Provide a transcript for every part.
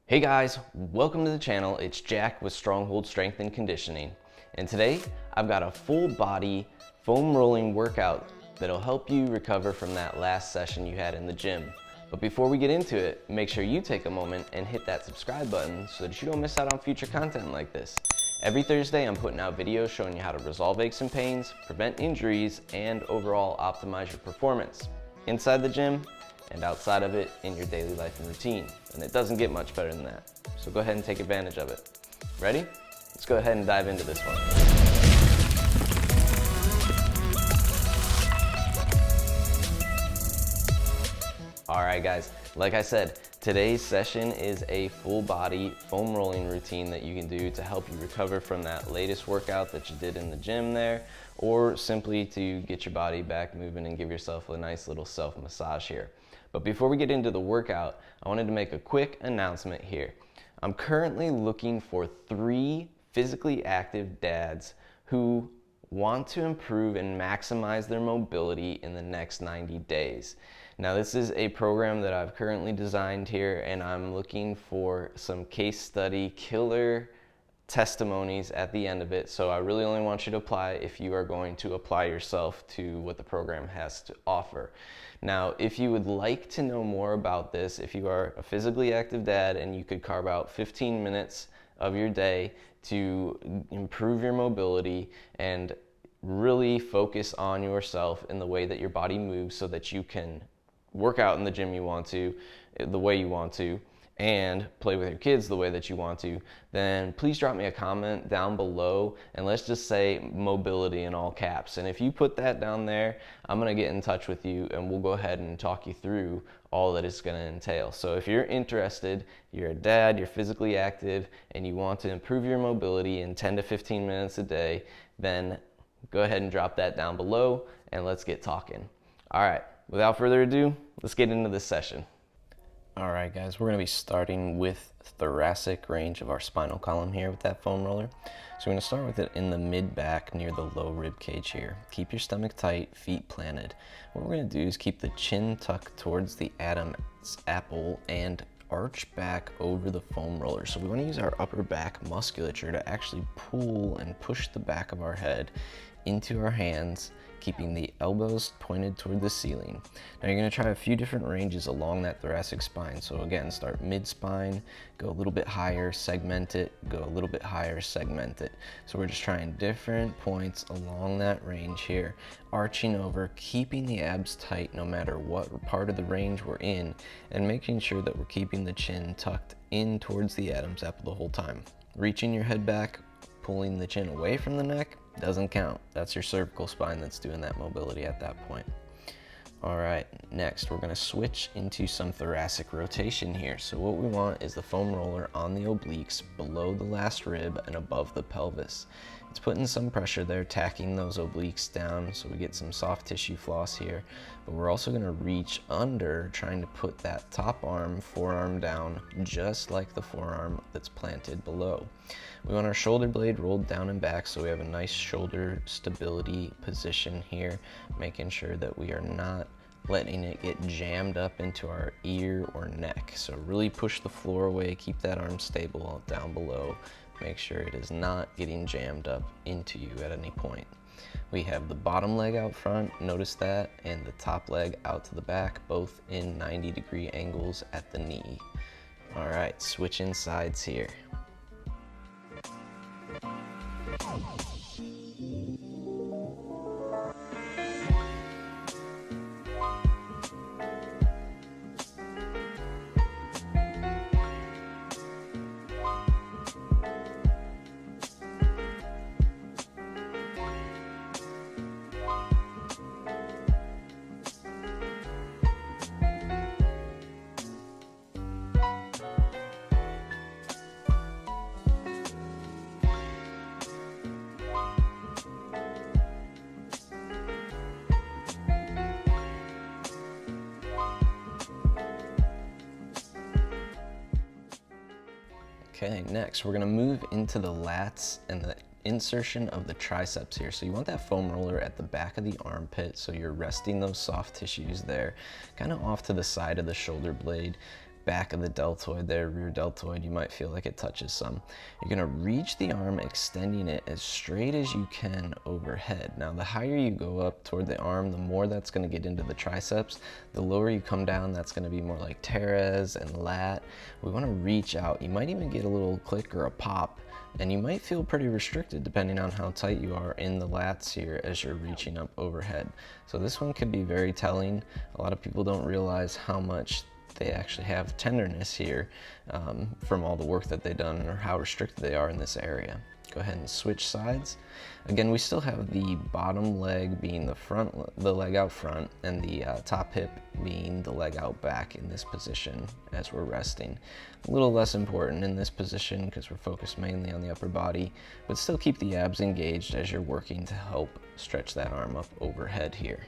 Hey guys, welcome to the channel. It's Jack with Stronghold Strength and Conditioning. And today I've got a full body foam rolling workout that'll help you recover from that last session you had in the gym. But before we get into it, make sure you take a moment and hit that subscribe button so that you don't miss out on future content like this. Every Thursday I'm putting out videos showing you how to resolve aches and pains, prevent injuries, and overall optimize your performance inside the gym and outside of it in your daily life and routine. And it doesn't get much better than that. So go ahead and take advantage of it. Ready? Let's go ahead and dive into this one. All right guys, like I said, today's session is a full body foam rolling routine that you can do to help you recover from that latest workout that you did in the gym there, or simply to get your body back moving and give yourself a nice little self massage here. But before we get into the workout, I wanted to make a quick announcement here. I'm currently looking for 3 physically active dads who want to improve and maximize their mobility in the next 90 days. Now this is a program that I've currently designed here, and I'm looking for some case study killer testimonies at the end of it. So I really only want you to apply if you are going to apply yourself to what the program has to offer. Now, if you would like to know more about this, if you are a physically active dad and you could carve out 15 minutes of your day to improve your mobility and really focus on yourself in the way that your body moves so that you can work out in the gym you want to, the way you want to, and play with your kids the way that you want to, then please drop me a comment down below and let's just say mobility in all caps. And if you put that down there, I'm gonna get in touch with you and we'll go ahead and talk you through all that it's gonna entail. So if you're interested, you're a dad, you're physically active, and you want to improve your mobility in 10 to 15 minutes a day, then go ahead and drop that down below and let's get talking. All right, without further ado, let's get into this session. All right guys, we're gonna be starting with thoracic range of our spinal column here with that foam roller. So we're gonna start with it in the mid back near the low rib cage here. Keep your stomach tight, feet planted. What we're gonna do is keep the chin tucked towards the Adam's apple and arch back over the foam roller. So we wanna use our upper back musculature to actually pull and push the back of our head into our hands, keeping the elbows pointed toward the ceiling. Now you're gonna try a few different ranges along that thoracic spine. So again, start mid-spine, go a little bit higher, segment it, go a little bit higher, segment it. So we're just trying different points along that range here, arching over, keeping the abs tight no matter what part of the range we're in, and making sure that we're keeping the chin tucked in towards the Adam's apple the whole time. Reaching your head back, pulling the chin away from the neck doesn't count. That's your cervical spine that's doing that mobility at that point. All right, next we're gonna switch into some thoracic rotation here. So what we want is the foam roller on the obliques below the last rib and above the pelvis. It's putting some pressure there, tacking those obliques down so we get some soft tissue floss here, but we're also gonna reach under, trying to put that top arm, forearm down, just like the forearm that's planted below. We want our shoulder blade rolled down and back so we have a nice shoulder stability position here, making sure that we are not letting it get jammed up into our ear or neck. So really push the floor away, keep that arm stable down below. Make sure it is not getting jammed up into you at any point. We have the bottom leg out front, notice that, and the top leg out to the back, both in 90-degree angles at the knee. All right, switching sides here. Okay, next we're gonna move into the lats and the insertion of the triceps here. So you want that foam roller at the back of the armpit so you're resting those soft tissues there, kind of off to the side of the shoulder blade, back of the deltoid there, rear deltoid. You might feel like it touches some. You're gonna reach the arm, extending it as straight as you can overhead. Now, the higher you go up toward the arm, the more that's gonna get into the triceps. The lower you come down, that's gonna be more like teres and lat. We wanna reach out. You might even get a little click or a pop, and you might feel pretty restricted depending on how tight you are in the lats here as you're reaching up overhead. So this one could be very telling. A lot of people don't realize how much they actually have tenderness here from all the work that they've done, or how restricted they are in this area. Go ahead and switch sides. Again, we still have the bottom leg being the leg out front, and the top hip being the leg out back in this position as we're resting. A little less important in this position because we're focused mainly on the upper body, but still keep the abs engaged as you're working to help stretch that arm up overhead here.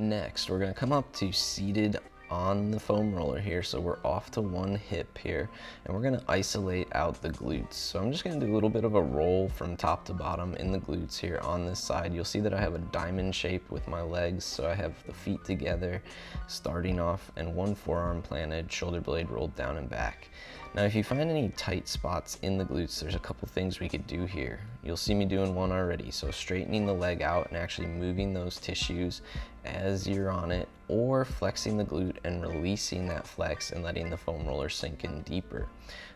Next, we're gonna come up to seated on the foam roller here. So we're off to one hip here, and we're gonna isolate out the glutes. So I'm just gonna do a little bit of a roll from top to bottom in the glutes here on this side. You'll see that I have a diamond shape with my legs. So I have the feet together, starting off, and one forearm planted, shoulder blade rolled down and back. Now, if you find any tight spots in the glutes, there's a couple things we could do here. You'll see me doing one already. So straightening the leg out and actually moving those tissues as you're on it, or flexing the glute and releasing that flex and letting the foam roller sink in deeper.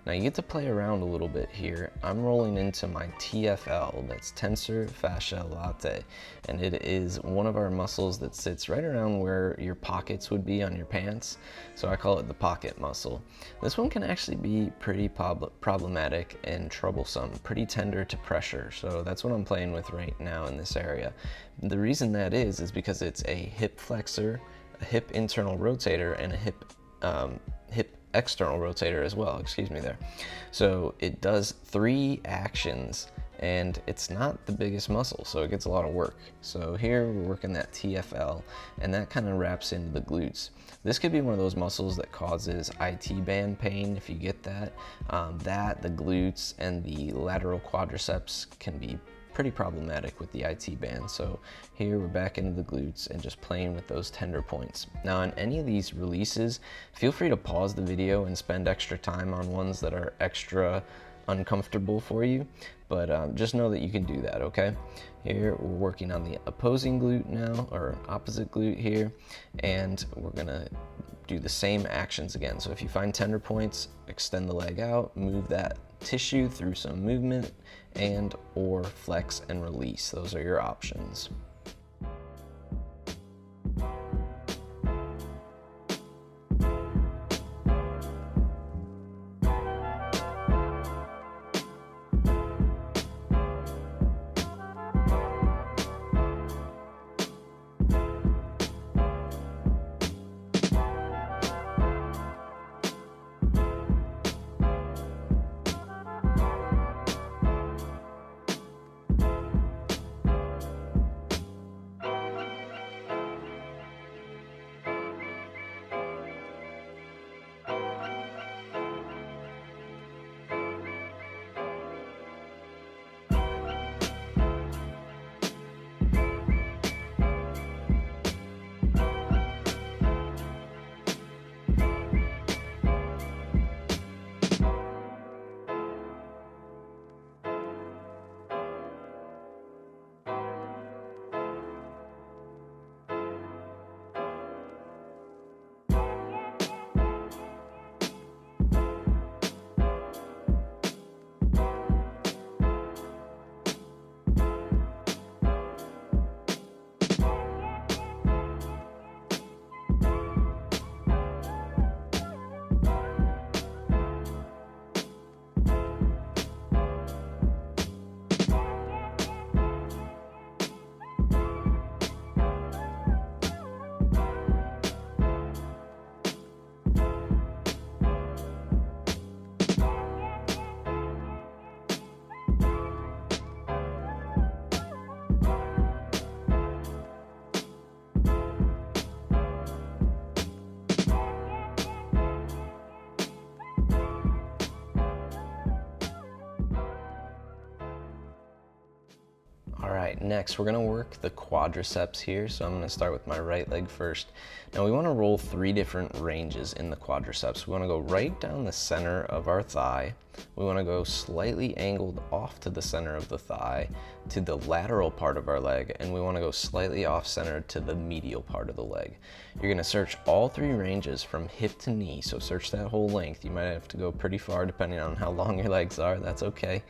Now you get to play around a little bit here. I'm rolling into my TFL, that's tensor fascia latae, and it is one of our muscles that sits right around where your pockets would be on your pants. So I call it the pocket muscle. This one can actually be pretty problematic and troublesome, pretty tender to pressure. So that's what I'm playing with right now in this area. The reason that is because it's a hip flexor, a hip internal rotator, and a hip external rotator as well, excuse me there. So it does 3 actions, and it's not the biggest muscle, so it gets a lot of work. So here we're working that TFL, and that kind of wraps into the glutes. This could be one of those muscles that causes IT band pain if you get that. The glutes and the lateral quadriceps can be pretty problematic with the IT band. So here we're back into the glutes and just playing with those tender points. Now, on any of these releases, feel free to pause the video and spend extra time on ones that are extra uncomfortable for you, but just know that you can do that, okay? Here we're working on the opposing glute now, or opposite glute here, and we're gonna do the same actions again. So if you find tender points, extend the leg out, move that tissue through some movement, and or flex and release. Those are your options. All right, next we're gonna work the quadriceps here. So I'm gonna start with my right leg first. Now we wanna roll 3 different ranges in the quadriceps. We wanna go right down the center of our thigh. We wanna go slightly angled off to the center of the thigh to the lateral part of our leg, and we wanna go slightly off center to the medial part of the leg. You're gonna search all 3 ranges from hip to knee, so search that whole length. You might have to go pretty far depending on how long your legs are, that's okay.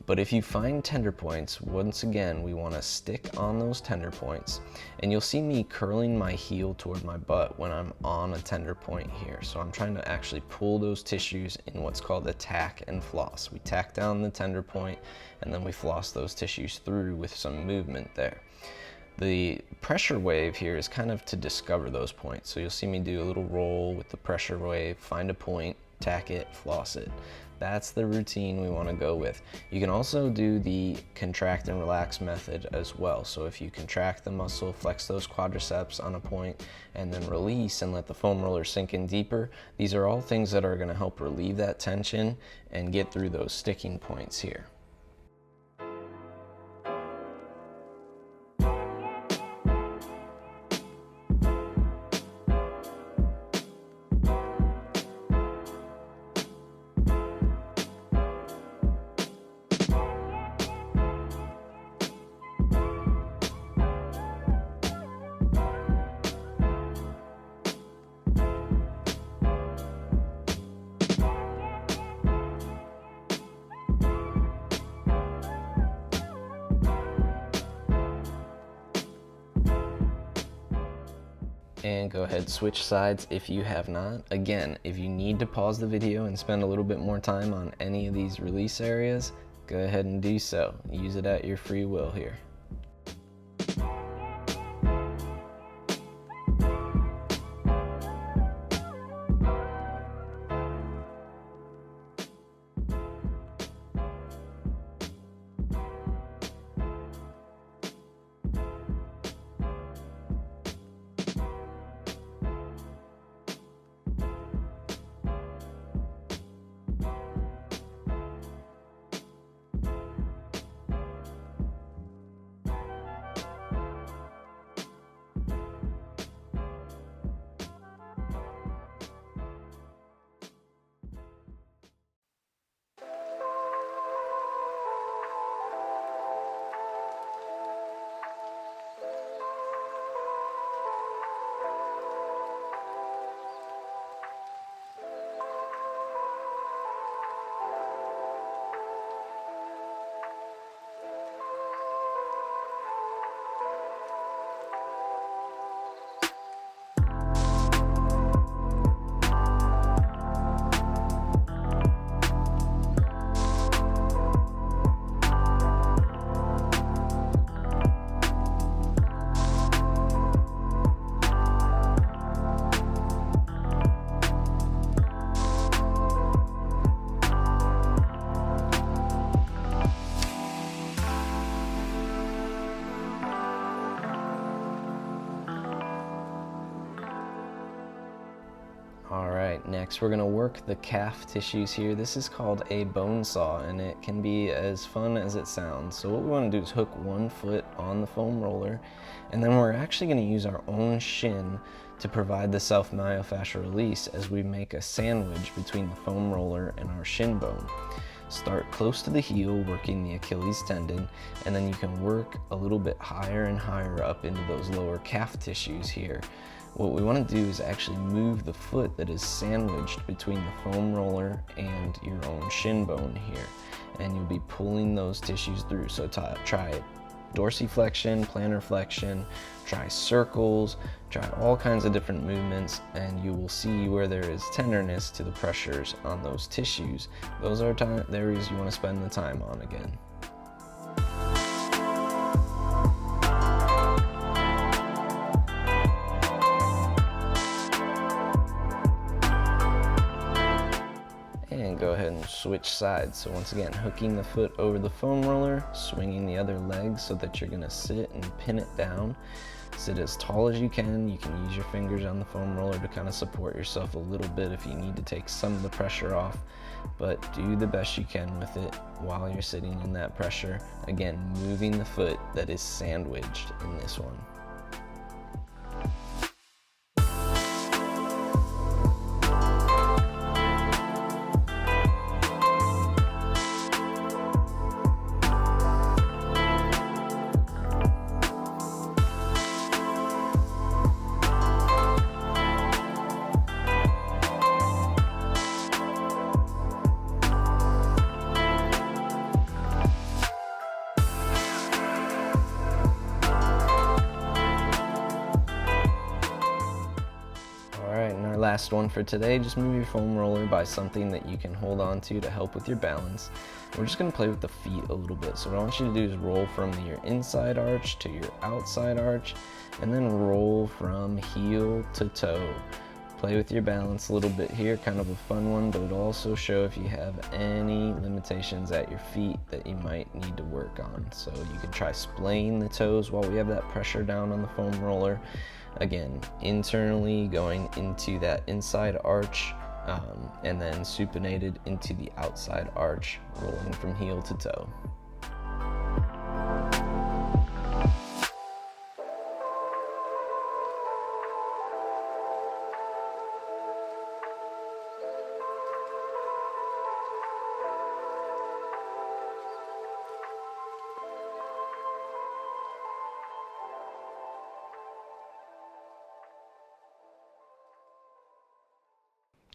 But if you find tender points, once again, we wanna stick on those tender points. And you'll see me curling my heel toward my butt when I'm on a tender point here. So I'm trying to actually pull those tissues in what's called a tack and floss. We tack down the tender point and then we floss those tissues through with some movement there. The pressure wave here is kind of to discover those points. So you'll see me do a little roll with the pressure wave, find a point, tack it, floss it. That's the routine we want to go with. You can also do the contract and relax method as well. So if you contract the muscle, flex those quadriceps on a point, and then release and let the foam roller sink in deeper, these are all things that are going to help relieve that tension and get through those sticking points here. And go ahead, switch sides if you have not. Again, if you need to pause the video and spend a little bit more time on any of these release areas, go ahead and do so. Use it at your free will here. All right, next we're gonna work the calf tissues here. This is called a bone saw, and it can be as fun as it sounds. So what we wanna do is hook one foot on the foam roller, and then we're actually gonna use our own shin to provide the self-myofascial release as we make a sandwich between the foam roller and our shin bone. Start close to the heel, working the Achilles tendon, and then you can work a little bit higher and higher up into those lower calf tissues here. What we want to do is actually move the foot that is sandwiched between the foam roller and your own shin bone here, and you'll be pulling those tissues through. So try dorsiflexion, plantar flexion, try circles, try all kinds of different movements, and you will see where there is tenderness to the pressures on those tissues. Those are the areas you want to spend the time on again. And go ahead and switch sides. So once again, hooking the foot over the foam roller, swinging the other leg so that you're gonna sit and pin it down. Sit as tall as you can. You can use your fingers on the foam roller to kind of support yourself a little bit if you need to take some of the pressure off. but do the best you can with it while you're sitting in that pressure. Again, moving the foot that is sandwiched in this one. Last one for today, just move your foam roller by something that you can hold on to help with your balance. We're just going to play with the feet a little bit. So what I want you to do is roll from your inside arch to your outside arch, and then roll from heel to toe. Play with your balance a little bit here, kind of a fun one, but it'll also show if you have any limitations at your feet that you might need to work on. So you can try splaying the toes while we have that pressure down on the foam roller. Again, internally going into that inside arch, and then supinated into the outside arch, rolling from heel to toe.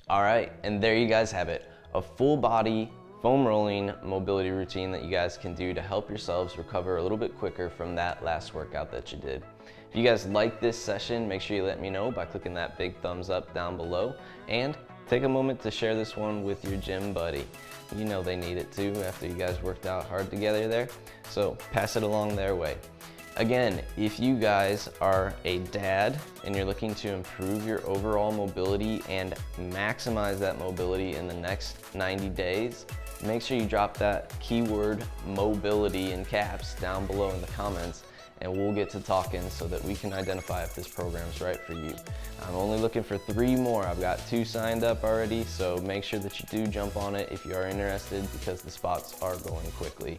All right, and there you guys have it. A full body foam rolling mobility routine that you guys can do to help yourselves recover a little bit quicker from that last workout that you did. If you guys like this session, make sure you let me know by clicking that big thumbs up down below, and take a moment to share this one with your gym buddy. You know they need it too after you guys worked out hard together there, so pass it along their way. Again, if you guys are a dad and you're looking to improve your overall mobility and maximize that mobility in the next 90 days, make sure you drop that keyword mobility in caps down below in the comments, and we'll get to talking so that we can identify if this program's right for you. I'm only looking for 3 more. I've got 2 signed up already, so make sure that you do jump on it if you are interested, because the spots are going quickly.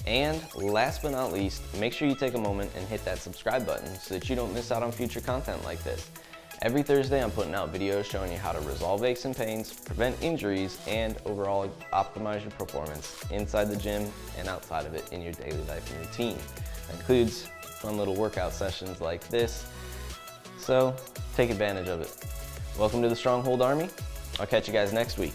And last but not least, make sure you take a moment and hit that subscribe button so that you don't miss out on future content like this. Every Thursday I'm putting out videos showing you how to resolve aches and pains, prevent injuries, and overall optimize your performance inside the gym and outside of it in your daily life and routine. That includes fun little workout sessions like this, so take advantage of it. Welcome to the Stronghold Army. I'll catch you guys next week.